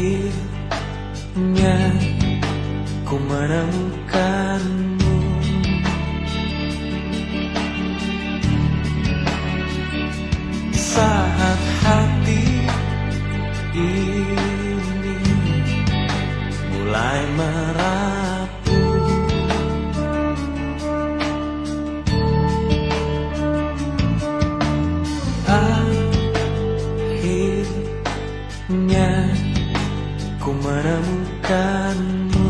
Akhirnya ku menemukanmu. Saat hati ini mulai merapuh, akhirnya ku menemukanmu.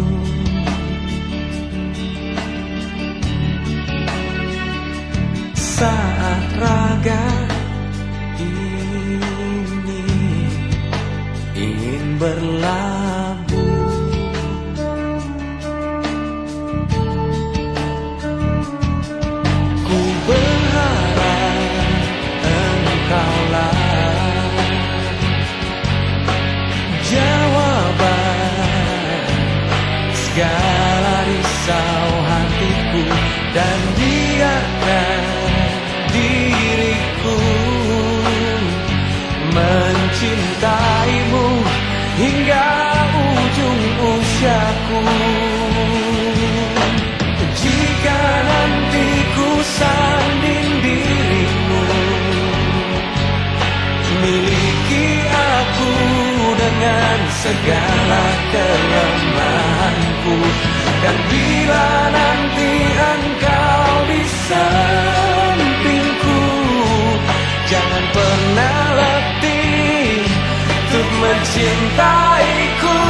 Saat raga ini ingin berlabuh, ku berharap engkaulah jawaban segala risau hatiku, dan biarkan diriku mencintaimu hingga ujung usiaku. Jika nanti ku sanding dirimu, miliki aku dengan segala kelemahanku. Dan bila nanti engkau di sampingku, jangan pernah letih untuk mencintaiku.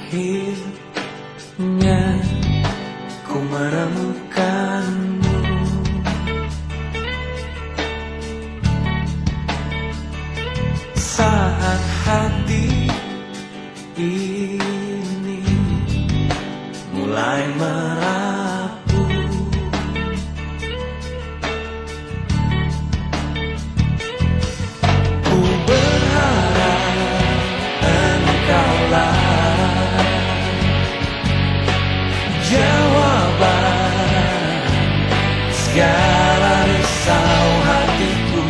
Akhirnya ku menemukanmu. Saat hati ini mulai merapuh, ku berharap engkaulah jawaban segala risau hatiku.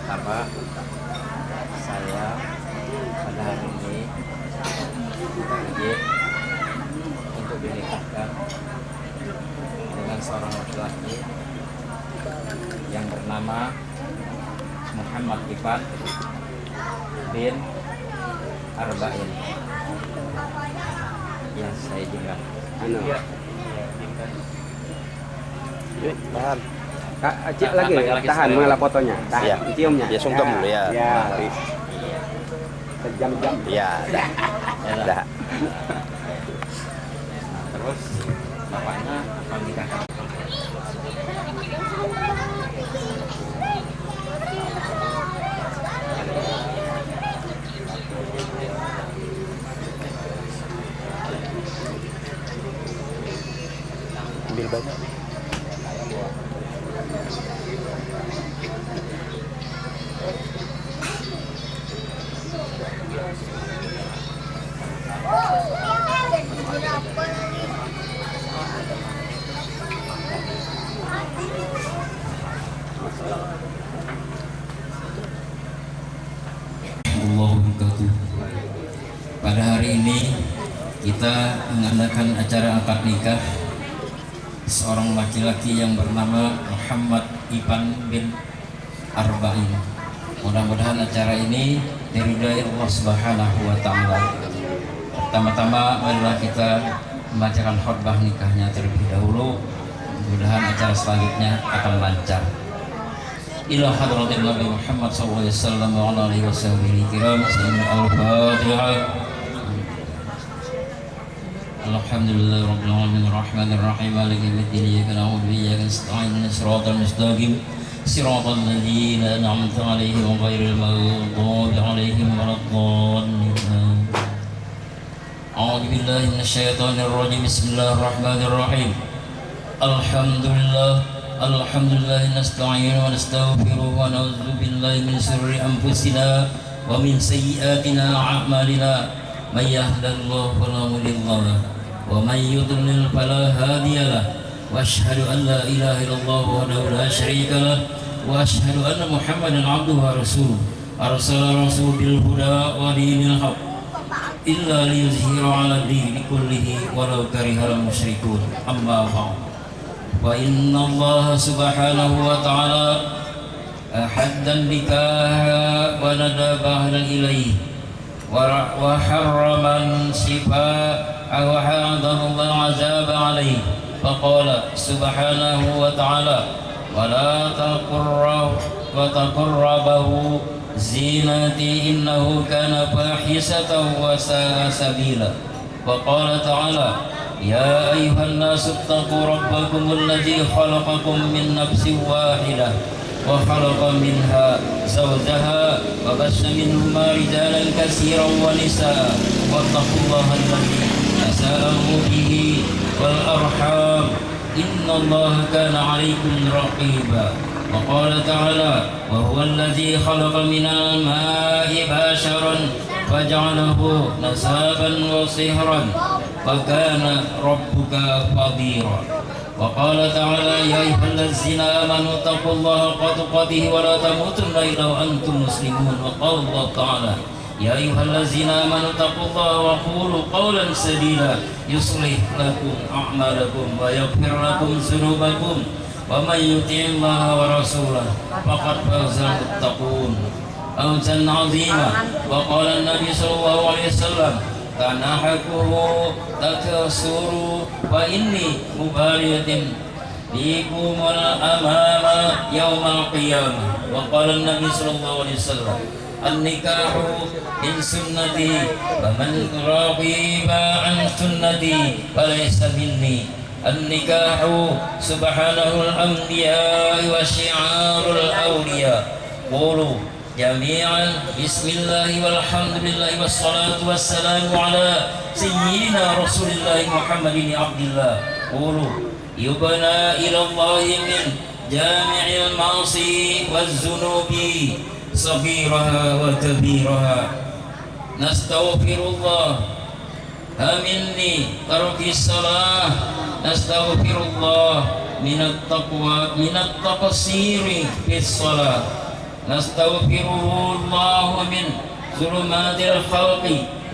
Bapak, saya pada hari ini untuk dinikahkan dengan seorang laki-laki yang bernama Muhammad Ifan bin Arba'in yang saya dengar. Tahan. Kak, cik lagi, tahan mengalah fotonya. Tahan, ya. ciumnya. Ya, sungkem dulu ya. Ya. Sejam-jam. Ya, dah. Dah. Terus bapaknya akan nikahkan Pada hari ini kita mengadakan acara akad nikah seorang laki-laki yang bernama Muhammad Ipan bin Arba'in. Mudah-mudahan acara ini diridhai Allah Subhanahu wa taala. Pertama-tama marilah kita membacakan khutbah nikahnya terlebih dahulu. Mudah-mudahan acara selanjutnya akan lancar. Ila hadratin Nabi Muhammad sallallahu alaihi wasallam wa ala alihi washabihi kiram. Al-Fatihah. Alhamdulillah rabbil alamin arrahmanir rahim maliki yaumiddin iyyaka na'budu wa iyyaka nasta'in ihdinas siratal mustaqim siratal ladzina an'amta 'alaihim ghairil maghdubi 'alaihim waladdallin. A'udzu billahi minasyaitonir rajim. Bismillahir rahim. Alhamdulillah nasta'inu wa nastaghfiruh wa na'udzu billahi min shururi anfusina wa min sayyiatina a'malina. Man yahdihillahu fala mudilla lahu wa man yudlil fala hadiya lahu wa asyhadu an la ilaha illallah wahdahu la syarika lahu wa asyhadu anna Muhammadan 'abduhu wa rasuluh arsala rasul bil huda wa dinil haqq illa liyuzhira 'ala dini kullihi walau karihal musyrikun. Amma ba'd. Wa inna Allah subhanahu wa ta'ala ahaddan nikah wa nadaba ilaihi وحرم الشفاء وحرم العذاب عليه فقال سبحانه وتعالى ولا تقربه زينتي إنه كان فاحشة وساء سبيلا. وقال تعالى يا أيها الناس اتقوا ربكم الذي خلقكم من نفس واحدة وخلق منها زوجها وبث منهما رجالا كثيرا ونساء واتقوا الله الذي تساءلون به والأرحام إن الله كان عليكم رقيبا. وقال تعالى وهو الذي خلق من الماء بشرا فجعله نسابا وصهرا وكان ربك قديرا. وقال تعالى يا أيها الذين آمنوا اتقوا الله حق تقاته ولا تموتن إلا وأنتم مسلمون. وقال الله تعالى يا أيها الذين آمنوا اتقوا الله وقولوا قولا سديدا يصلح لكم أعمالكم ويغفر لكم ذنوبكم ومن يطع الله ورسوله فقد فاز المتقون فوزا عظيما. وقال النبي صلى الله عليه وسلم تناحكوا تكسروا فإني مبارية بكم الأمام يوم القيامة. وقال النبي صلى الله عليه وسلم النكاح من سنتي فمن رغب عن سنتي فليس مني. النكاح سبحانه الأنبياء وشعار الأولياء. قولوا جميعا بسم الله والحمد لله والصلاة والسلام على سيدنا رسول الله محمد بن عبد الله. قولوا يبنى إلى الله من جامع المعاصي والذنوب صغيرها وكبيرها. نستغفر الله مني ترك الصلاة. نستغفر الله من التقصير في الصلاة. نستغفره الله من ظلمات الخلق.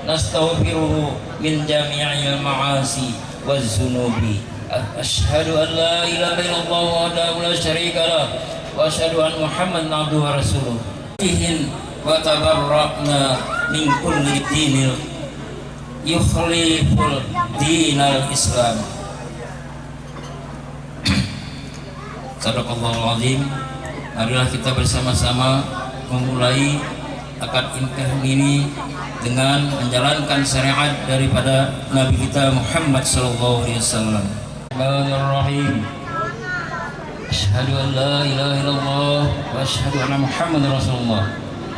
نستغفره من جميع المعاصي والذنوب. أشهد أن لا إله إلا الله وحده لا شريك له وأشهد أن محمدا عبده ورسوله. وتبرأنا من كل دين يخالف دين الإسلام. Sadaqallahul azim. Marilah kita bersama-sama memulai akad nikah ini dengan menjalankan syariat daripada Nabi kita Muhammad sallallahu alaihi wasallam. Bismillahirrahmanirrahim. Asyhadu an la ilaha illallah wa asyhadu anna Muhammadar Rasulullah.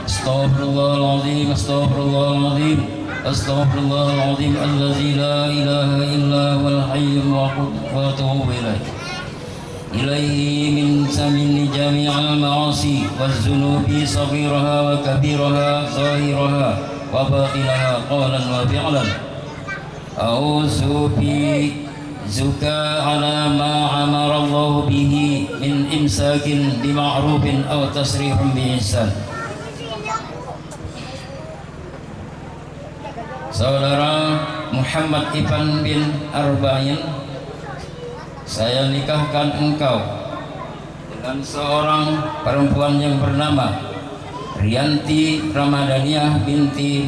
Astaghfirullahal azim, astaghfirullahal azim, astaghfirullahal azim allazi la ilaha illa huwal hayyul qayyum wa atubu ilaih. إليه من جميع المعاصي والذنوب صغيرها وكبيرها ظاهرها وباطنها قولا وفعلا أعوذ بك على ما أمر الله به من إمساك بمعروف أو تسريح بإحسان. Saudara Muhammad Ivan bin Arba'in, saya nikahkan engkau dengan seorang perempuan yang bernama Rianti Ramadhaniyah binti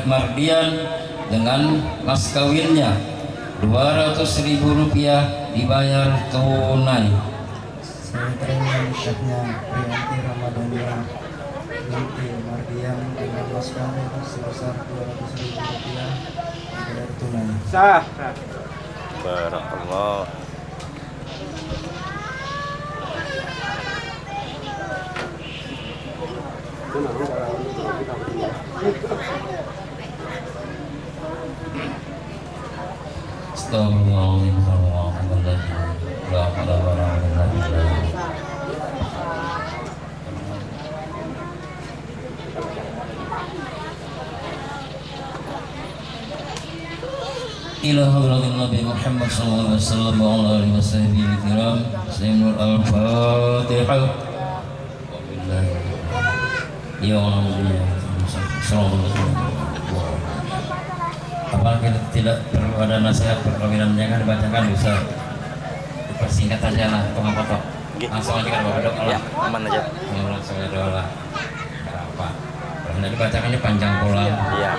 Mardian dengan mas kawinnya 200.000 rupiah dibayar tunai. Saya terima nikahnya Rianti Ramadhaniyah binti Mardian dengan mas kawin sebesar 200.000 rupiah dibayar tunai. Sah. Barakallah. Astagfirullahaladzim. La haula wala quwwata illa billah. Ila hadratin Nabi Muhammad sallallahu alaihi wasallam wa ala alihi wasahbihi kiram. Sayyidul al-Fatihah. Ya Allah. Apakah kita tidak perlu ada nasihat perkawinan yang dibacakan bisa dipersingkat aja lah, potong. Langsung aja kan Bapak Dok. Ya, aman aja. Langsung aja doa lah. Apa? Kalau dibacakan ini panjang pula. Iya.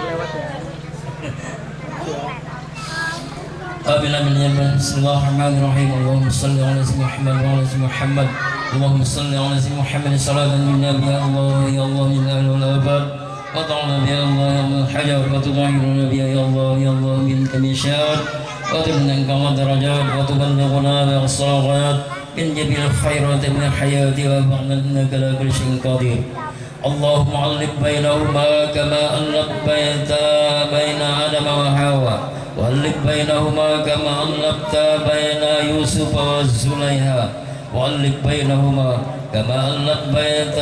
Bismillahirrahmanirrahim. Allahumma shalli ala sayyidina Muhammad wa ala sayyidina Muhammad. Allahumma shalli ala sayyidina Muhammad salatan min nabi ya Allah ya Allah min ahlul abad. Wa ta'ala ya Allah ya Allah hajar wa tudahhiru nabi ya Allah ya Allah min kamishat. Wa tunanka darajat wa tuballighuna bi as-salawat min jabil khairat min hayati wa ba'da innaka la kulli shay'in qadir. Allahumma 'allif bainahuma kama allafta baina Adam wa Hawa. وألف بينهما كما ألفت بين يوسف وزليخا وألف بينهما كما ألفت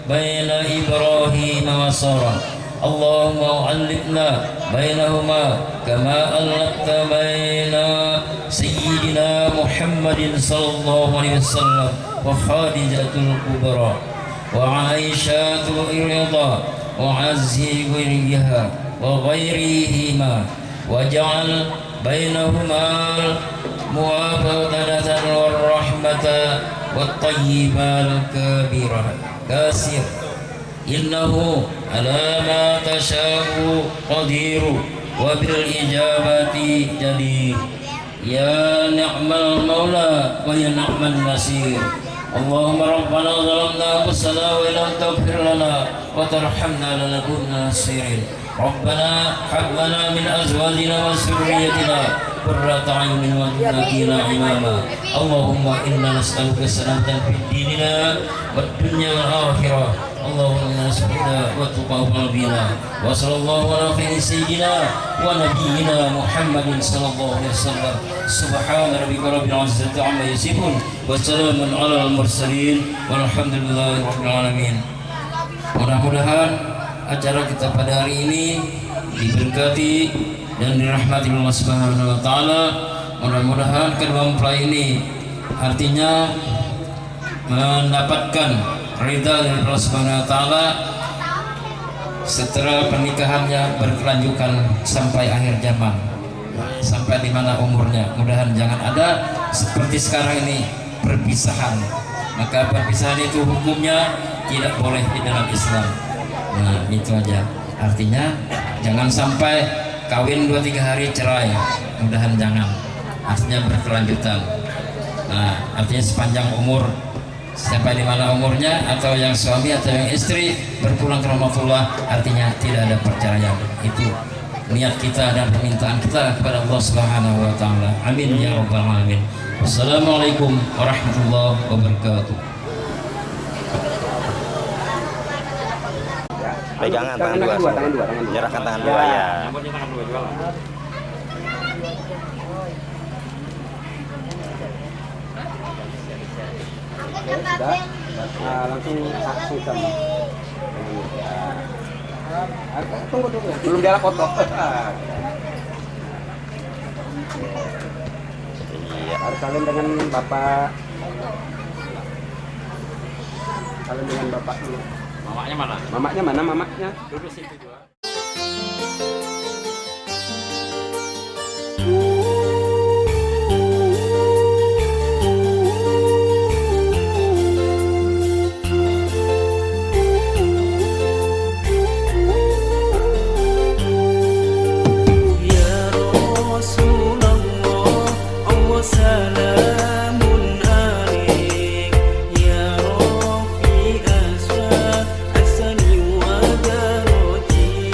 بين إبراهيم وسارة اللهم ألفنا بينهما كما ألفت بين سيدنا محمد صلى الله عليه وسلم وخادجة الكبرى وعائشة الرضا وعزيزها وغيرهما وجعل بينهما الموافقة والرحمة والطيبة الكبيرة كاسر إنه على ما تشاء قدير وبالإجابة جدير يا نعم المولى ويا نعم النصير اللهم ربنا ظلمنا أنفسنا وإن لم تغفر لنا وترحمنا لنكونن من الخاسرين ربنا هب لنا من أزواجنا وذريتنا قرة أعين واجعلنا إماما اللهم إنا نسألك السلامة في ديننا والدنيا والآخرة اللهم إنا نسألك وتقى قلوبنا وصلى الله على خير سيدنا ونبينا محمد صلى الله عليه وسلم سبحان ربك رب العزة عما يصفون وسلام على المرسلين والحمد لله رب العالمين. Mudah-mudahan acara kita pada hari ini diberkati dan dirahmati Allah Subhanahu wa taala. Mudah-mudahan kedua mempelai ini artinya mendapatkan ridha dari Allah Subhanahu wa taala setelah pernikahannya berkelanjutan sampai akhir zaman. Sampai di mana umurnya. Mudahan jangan ada seperti sekarang ini perpisahan. Maka perpisahan itu hukumnya tidak boleh di dalam Islam. Nah itu aja. Artinya jangan sampai kawin 2-3 hari cerai. Mudahan jangan. Artinya berkelanjutan. Nah artinya sepanjang umur sampai di mana umurnya, atau yang suami atau yang istri berpulang ke rahmatullah, artinya tidak ada perceraian. Itu niat kita dan permintaan kita kepada Allah Subhanahu wa taala. Amin ya rabbal alamin. Wassalamualaikum warahmatullahi wabarakatuh. Pegangan tangan dua. Nyerahkan tangan dua ya. Oke, sudah. Langsung sungkem. Tunggu. Belum dia foto. Iya. Harus saling dengan bapak. Saling dengan bapak dulu. Mamanya mana? Mamaknya mana mamaknya? Duduk situ juga. Salamun alaik ya Rafi aswa asani wa daroti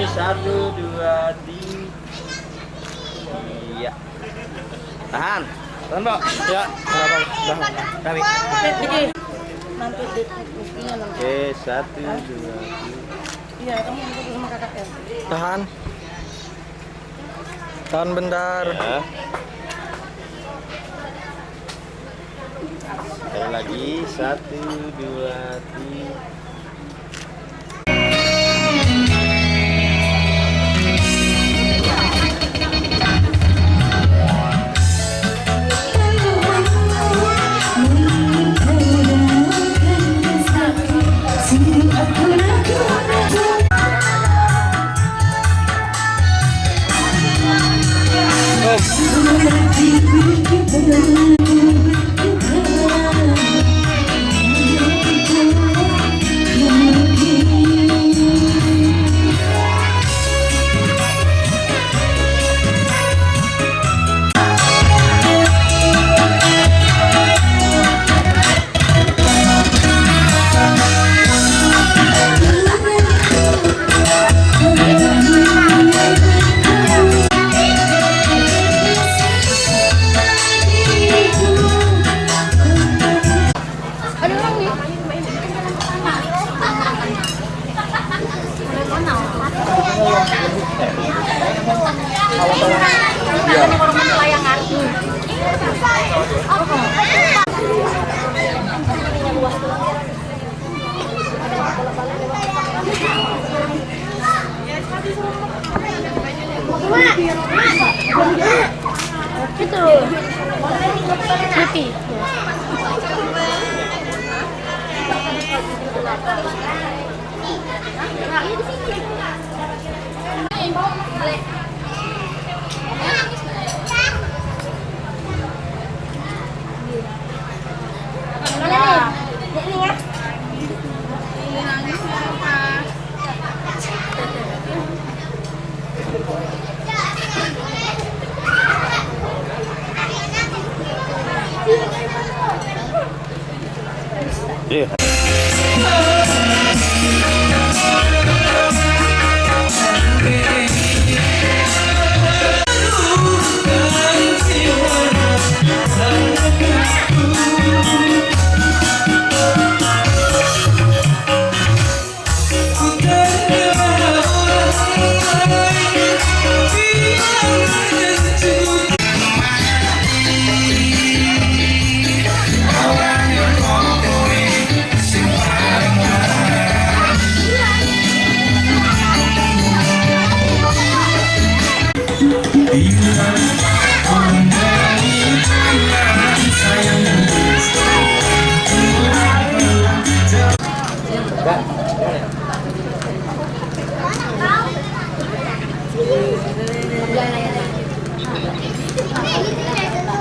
1, 2, 3. Iya. Tahan. Tahan, Mbak. Ya. Berapa? Udah. Kami. Nanti buktinya nanti. Oke, 1, 2, 3. Iya, kamu ikut sama kakak ya. Tahan. Tahan bentar. Ya. Sekali lagi 1, 2, 3. Itu putih. Iya.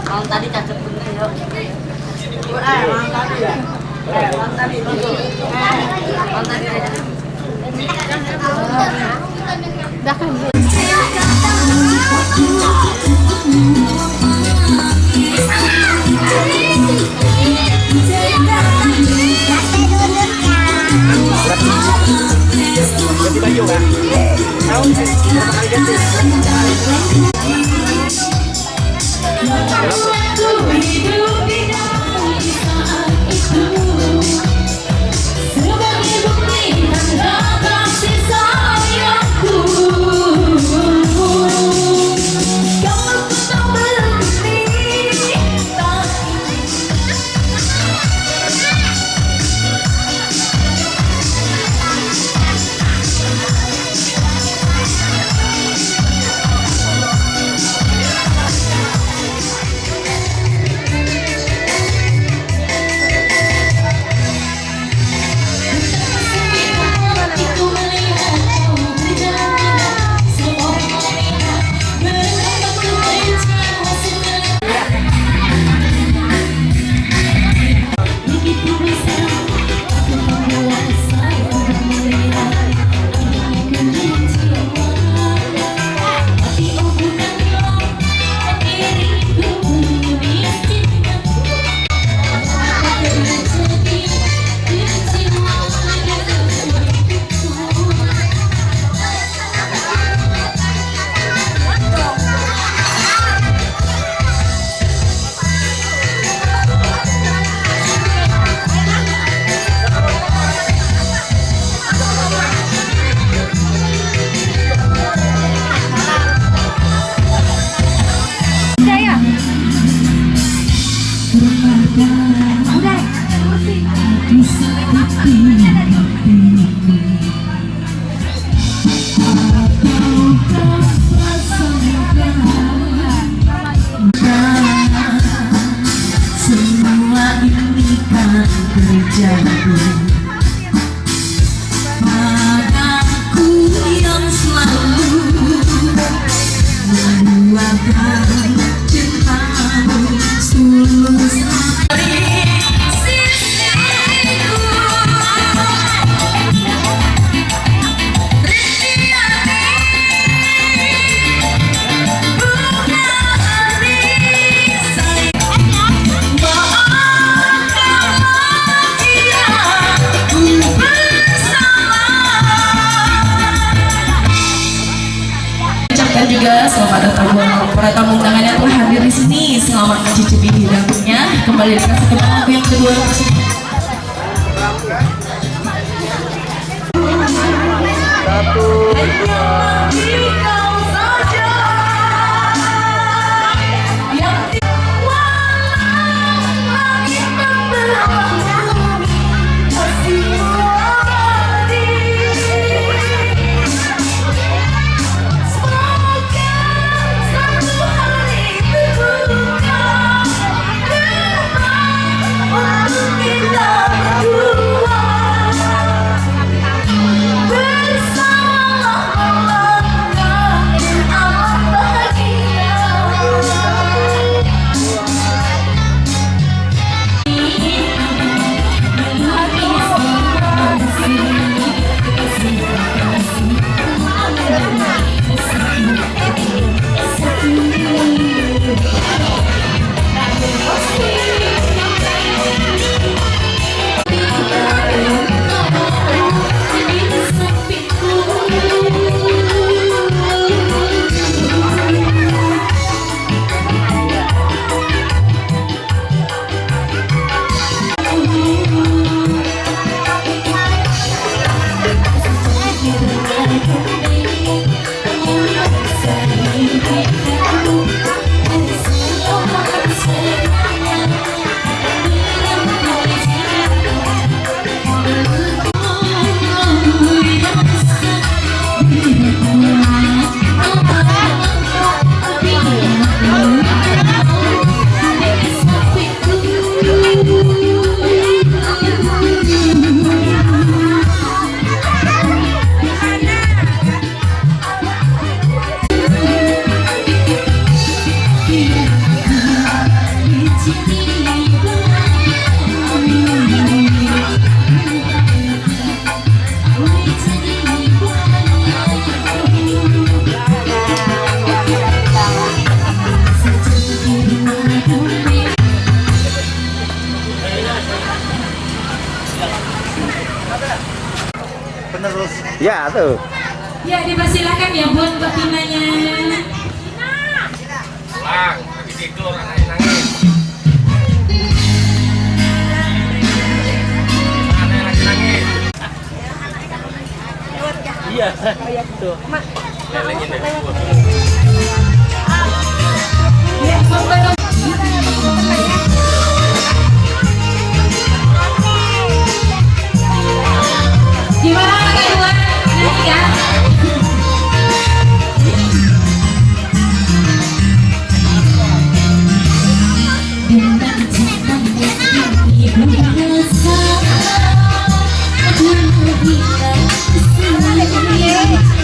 Kalau tadi cacat bener yuk. Malam tadi. Malam tadi. Malam tadi. Bahkan Ganti baju kan? Tahu berapa kali ganti? Semua ini kan terjadi padaku yang selalu meluapkan cintamu tulus dari sisiku. Dan juga selamat datang buat para tamu undangan yang telah hadir di sini. Selamat mencicipi hidangnya. Kembali dikasih ke lagu yang kedua. Ya tuh. Ya, dipersilakan ya buat betinanya. Bang, lagi tidur, anaknya nangis. Anaknya lagi nangis. Iya, tuh. Lelengin deh. Ya, sampai gimana kedua? Nanti ya. We'll be right back.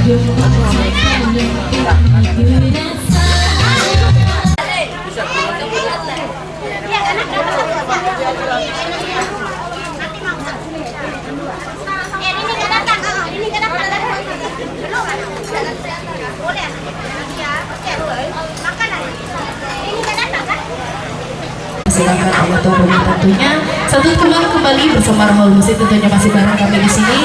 Silakan Allah Tuhan tentunya. Satu kembali bersama Rahul Musik tentunya masih bareng kami di sini.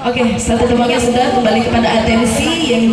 Oke, satu temannya sudah kembali kepada atensi yang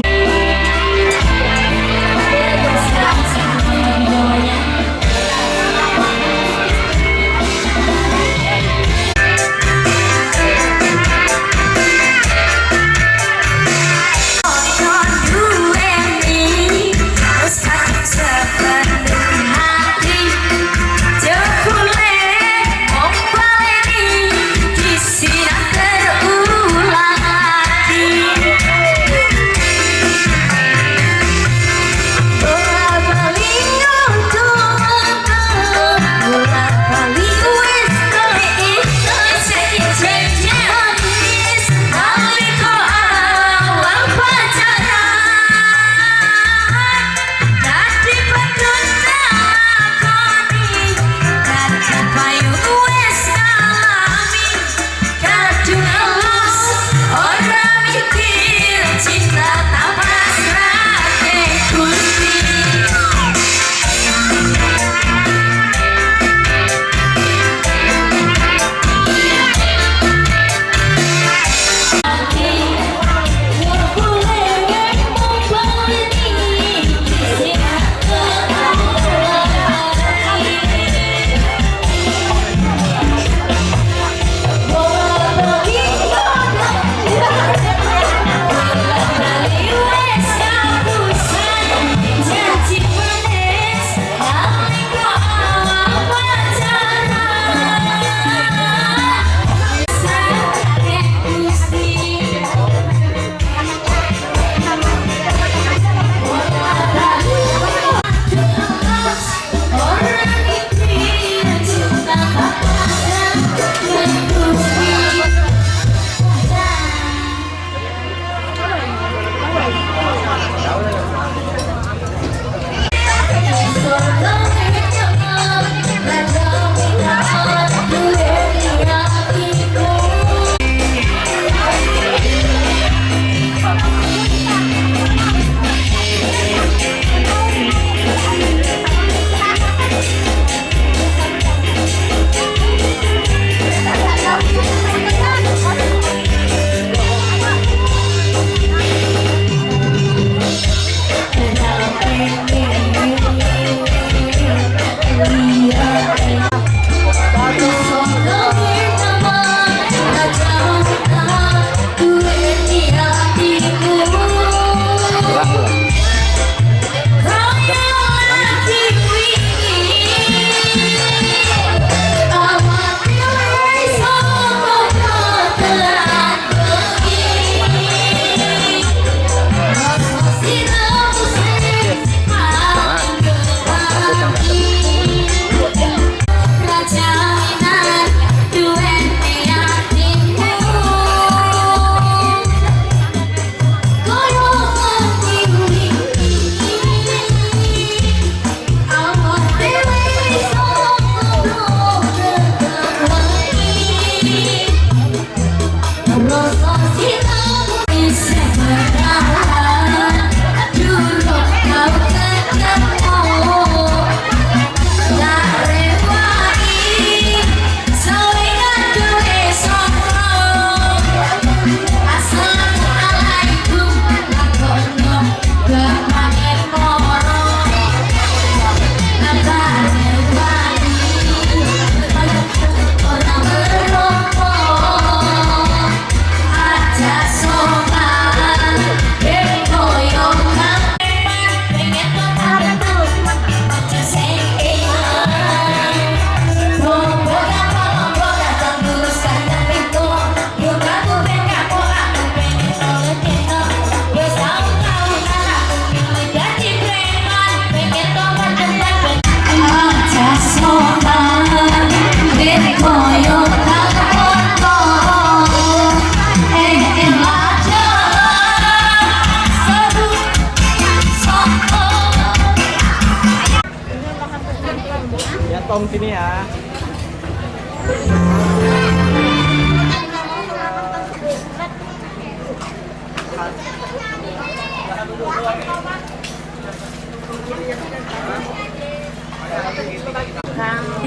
potong sini ya.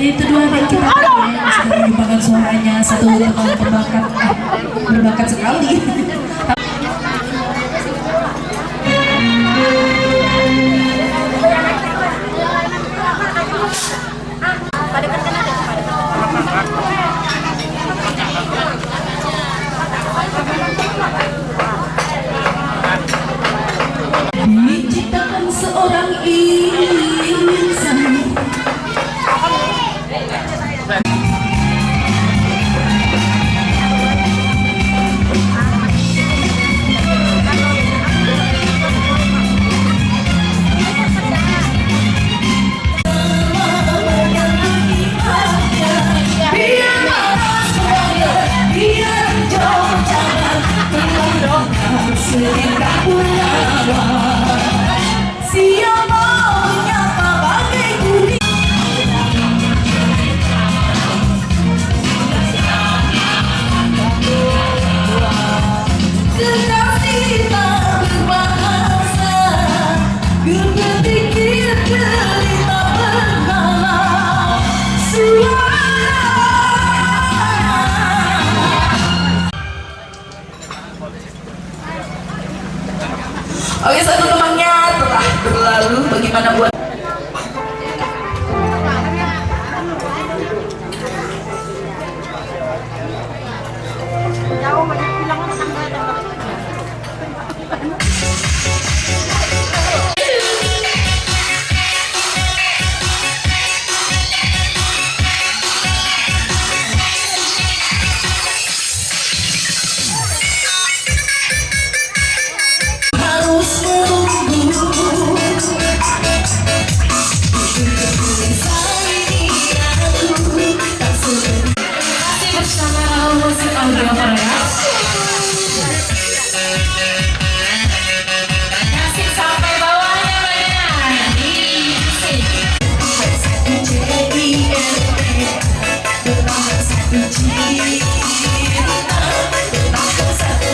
Itu dua adik kita yang sudah menyumbangkan suaranya, satu teman berbakat sekali. Diciptakan seorang insan. Siapa menyapa bagai budi. Kekasih tak berbahasa, berpikir cerita berhalau suara. Oke, satu temannya telah berlalu. Bagaimana buat harus menunggu? Masih bersama musik audio Korea. Masih sampai bawahnya banyak. Satu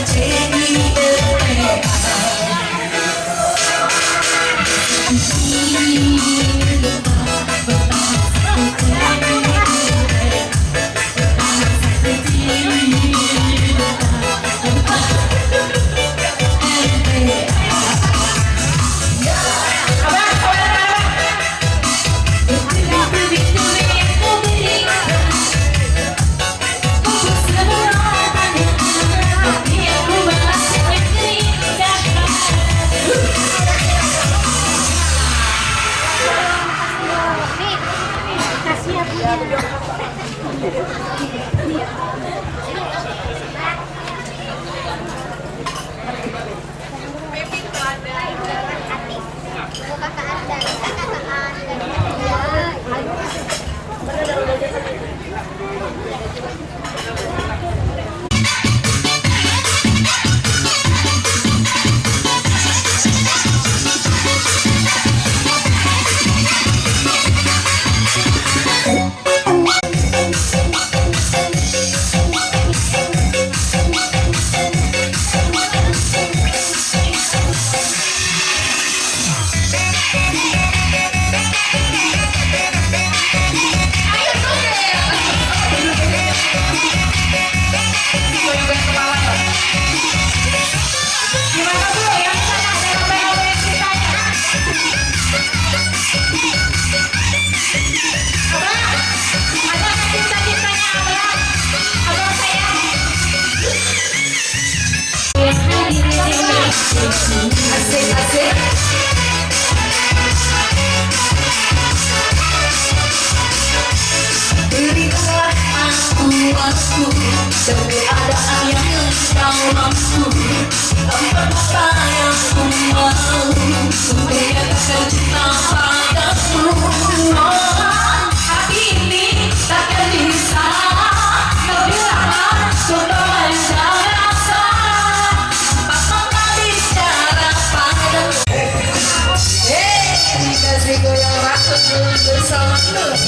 digoyang rasa dulu bersama dulu.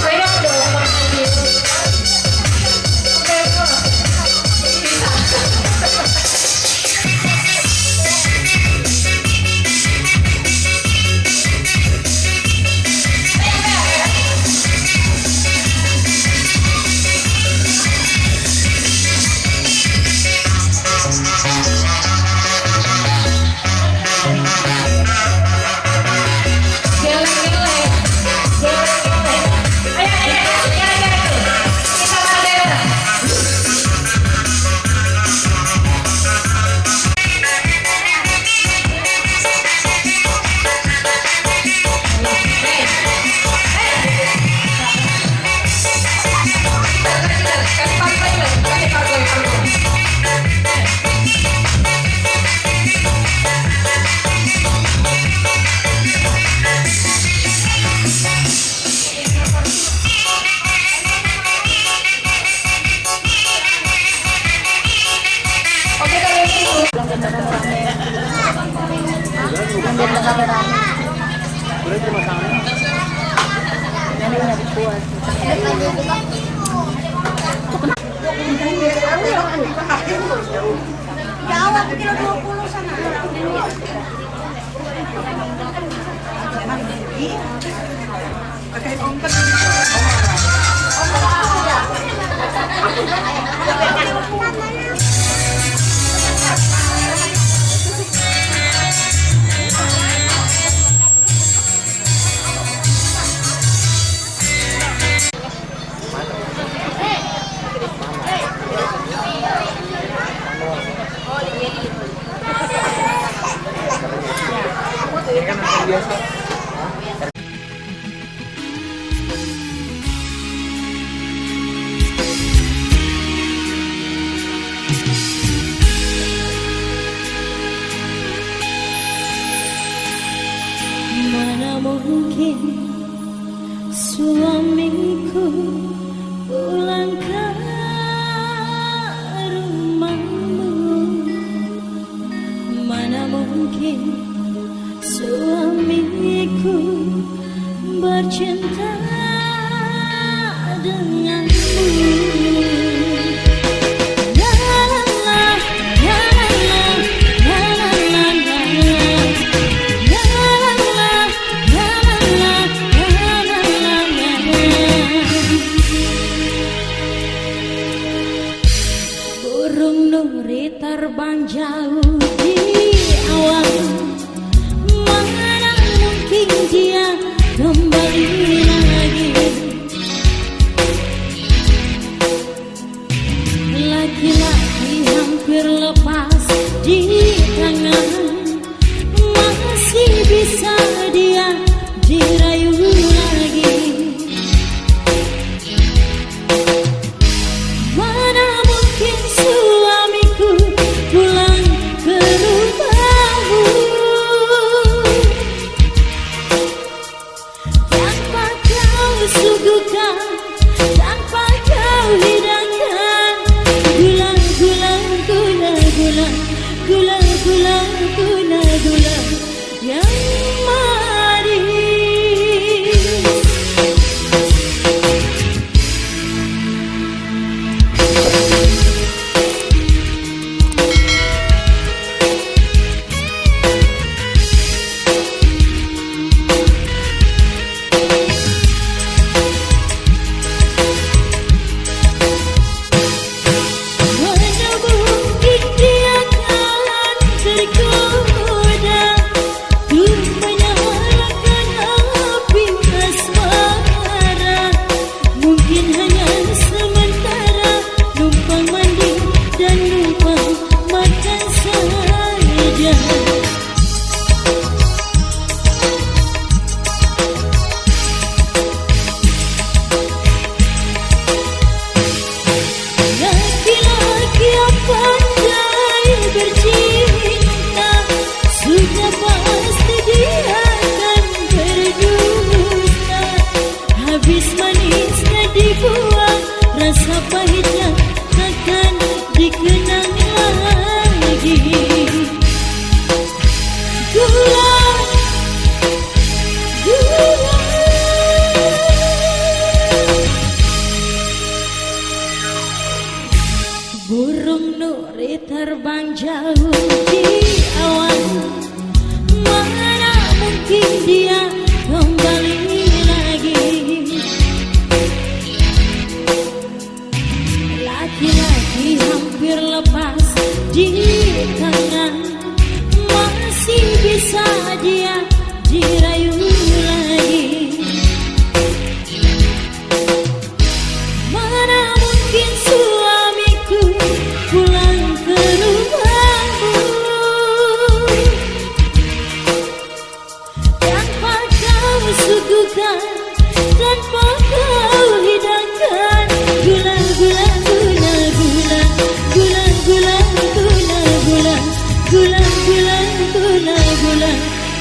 Ayo dong mandi. Jawab kilo 20 sana. Mana mungkin suamiku pulang ke rumahmu. Mana mungkin suamiku bercinta denganmu. Burung nuri terbang jauh di awan, mana mungkin dia kembali lagi. jauh di awan, mana mungkin dia kembali lagi. Laki-laki hampir lepas di tangan, masih bisa dia dirayu lagi. Mana mungkin suamiku pulang ke rumahmu tanpa kau suguhkan, tanpa kau hidangkan gula gula gula gula gula gula gula gula gula gula gula gula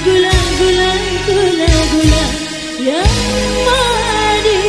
gula gula gula gula yang manis.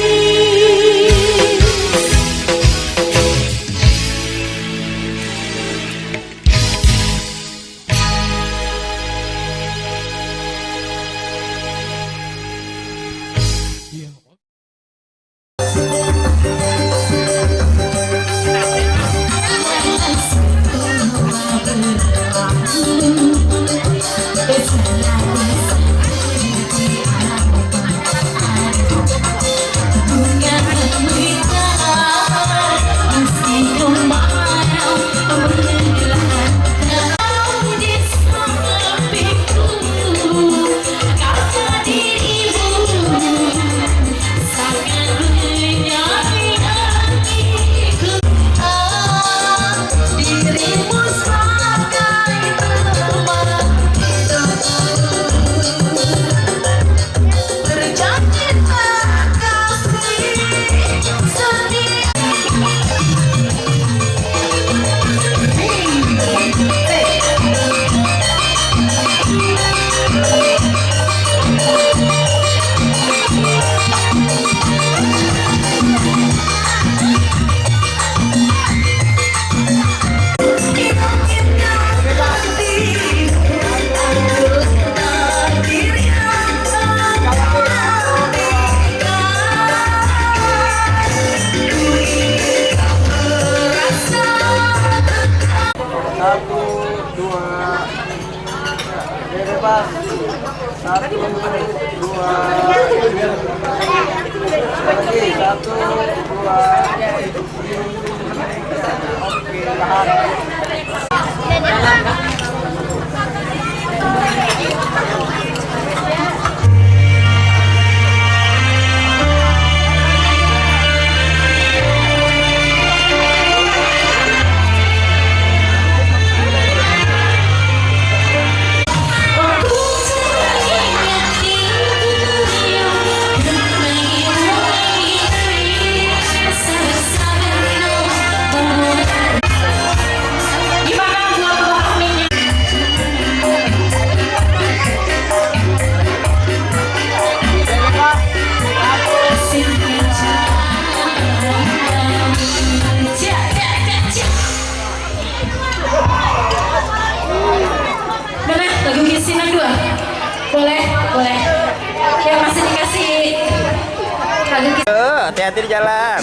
Hati-hati di jalan.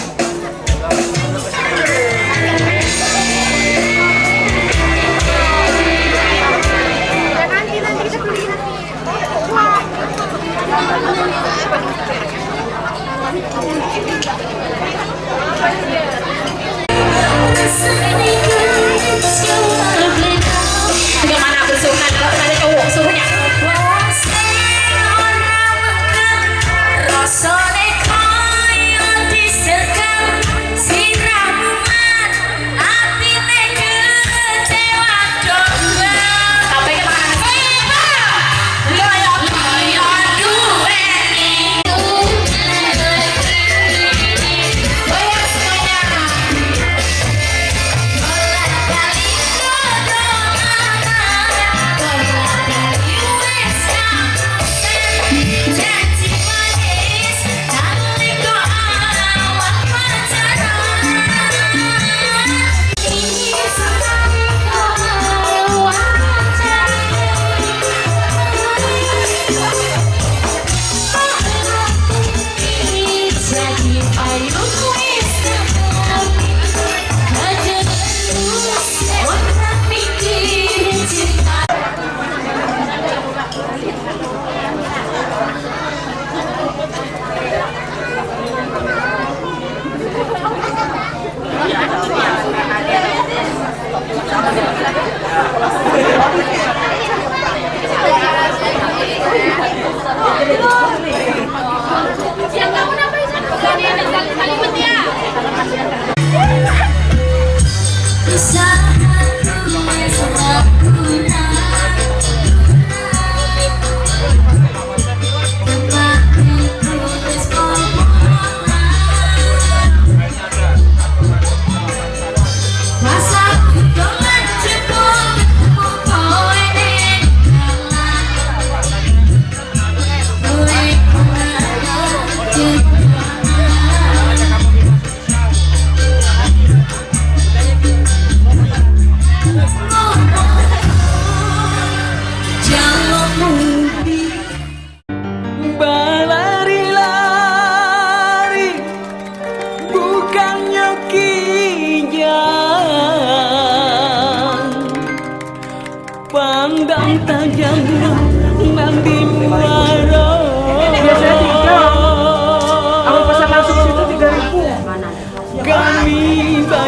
Bagaimana bersuka kalau ada cowok suruhnya?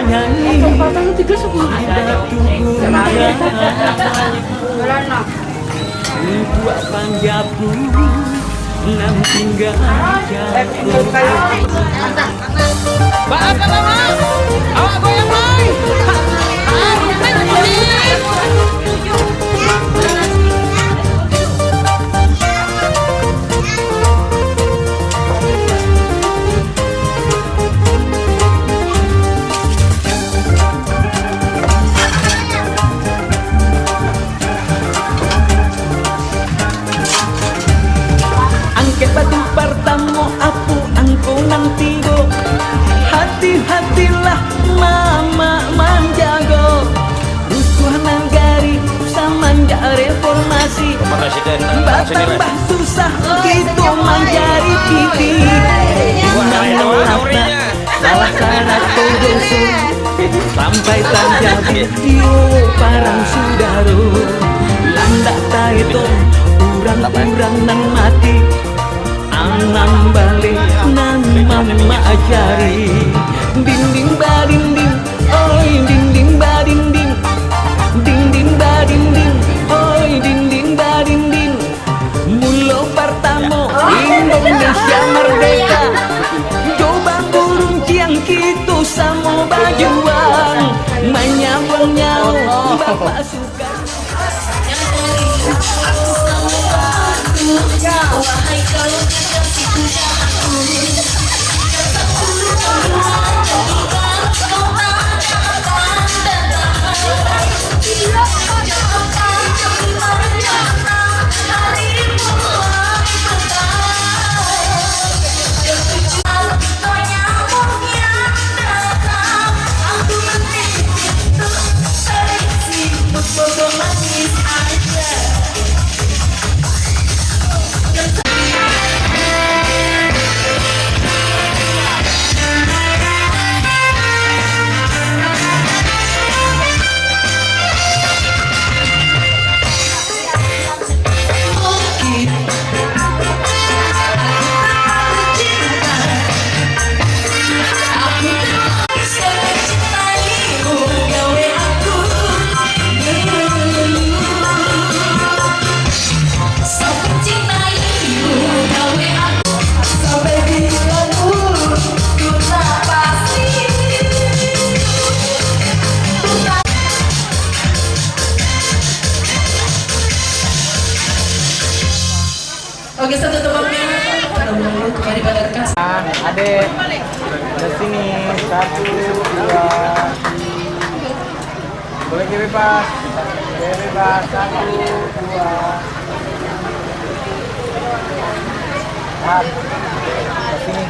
nyanyi ada tubuhnya buat panjabu nang tinggal jatuh. Bakal mas, awak goyang main. Angket batu pertama aku angko nang tigo. Hati-hatilah mama manjago. Rusuh nagari samanja reformasi. Batambah susah gitu manjari pipi. Nang melata salah sana kodoso. Sampai tanjabi yo parang sudaro. Landak taito urang-urang nang mati. Anang balik nang mama ajari. Dinding badinding, oi dinding badinding. Dinding badinding, oi dinding badinding. Mulo pertama Indonesia merdeka. Coba burung ciang gitu sama bajuan. Menyawang-nyawang bapak suka. Wahai kalau kekasih pujaanku, Oke, satu temannya. Mari pada rekas. Adek, ke sini. 1, 2. Boleh kiri pas. Kiri pas. 1, 2. Ke sini.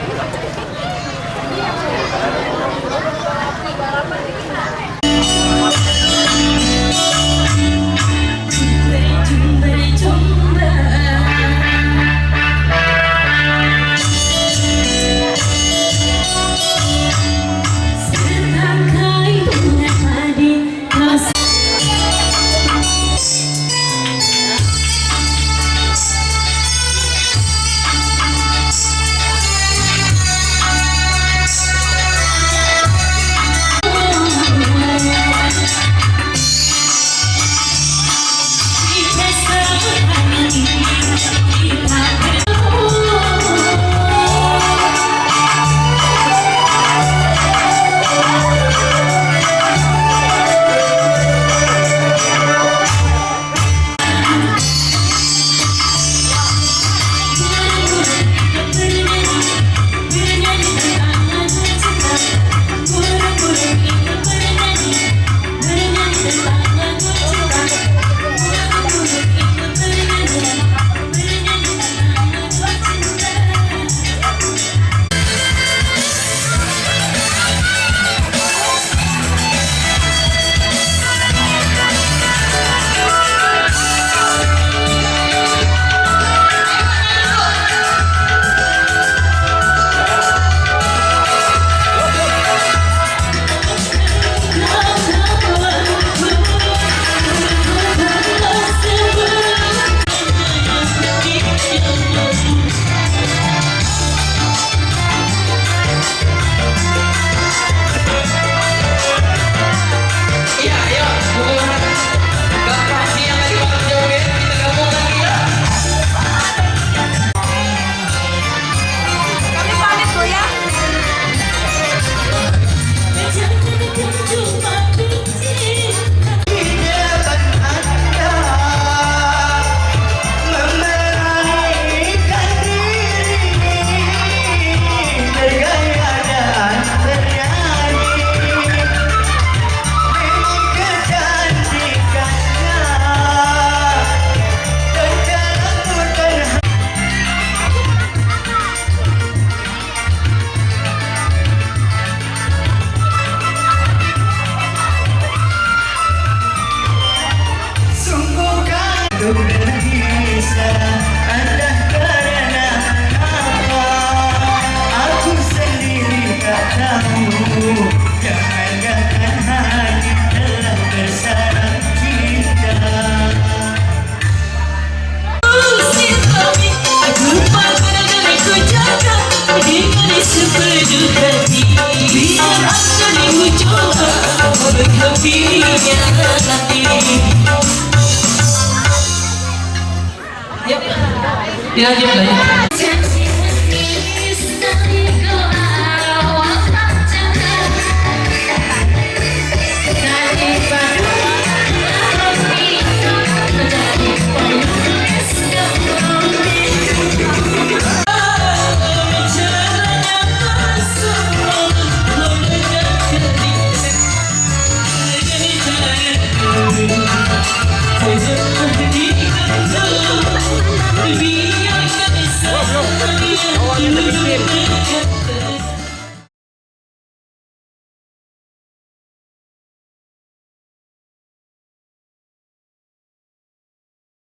berhentinya nanti. Yuk, dilanjut.